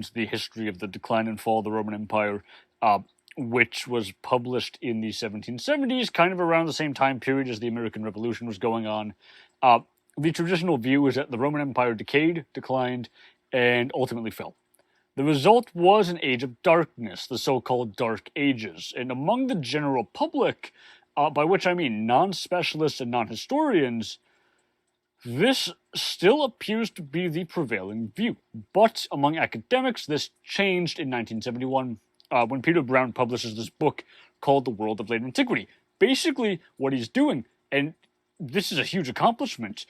the history of the decline and fall of the Roman Empire, which was published in the 1770s, kind of around the same time period as the American Revolution was going on. The traditional view is that the Roman Empire declined, and ultimately fell. The result was an age of darkness, the so-called Dark Ages, and among the general public, by which I mean non-specialists and non-historians, this still appears to be the prevailing view. But among academics, this changed in 1971 when Peter Brown publishes this book called The World of Late Antiquity. Basically, what he's doing, and this is a huge accomplishment,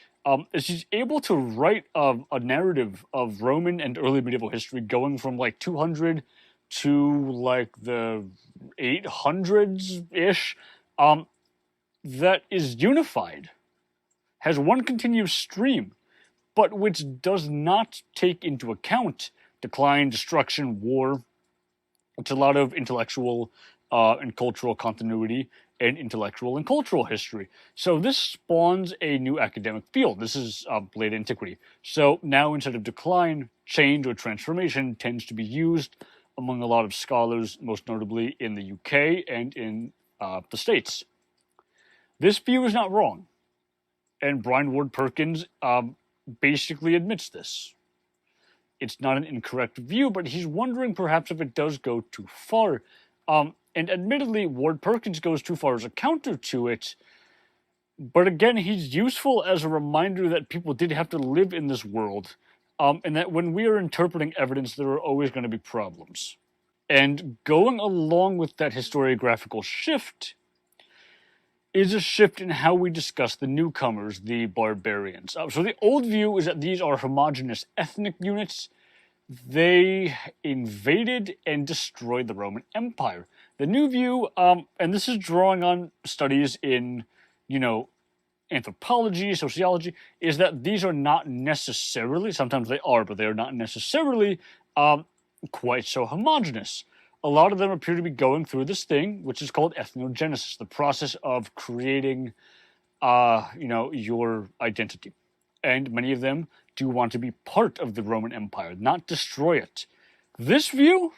is he's able to write a narrative of Roman and early medieval history going from like 200 to like the 800s-ish, that is unified, has one continuous stream, but which does not take into account decline, destruction, war. It's a lot of intellectual and cultural continuity and intellectual and cultural history. So this spawns a new academic field. This is late antiquity. So now instead of decline, change or transformation tends to be used among a lot of scholars, most notably in the UK and in the States. This view is not wrong. And Brian Ward Perkins basically admits this. It's not an incorrect view, but he's wondering perhaps if it does go too far. And admittedly, Ward Perkins goes too far as a counter to it. But again, he's useful as a reminder that people did have to live in this world, and that when we are interpreting evidence, there are always going to be problems. And going along with that historiographical shift is a shift in how we discuss the newcomers, the barbarians. So the old view is that these are homogeneous ethnic units. They invaded and destroyed the Roman Empire. The new view, and this is drawing on studies in, anthropology, sociology, is that these are not necessarily, sometimes they are, but they are not necessarily quite so homogeneous. A lot of them appear to be going through this thing, which is called ethnogenesis, the process of creating, your identity. And many of them do want to be part of the Roman Empire, not destroy it. This view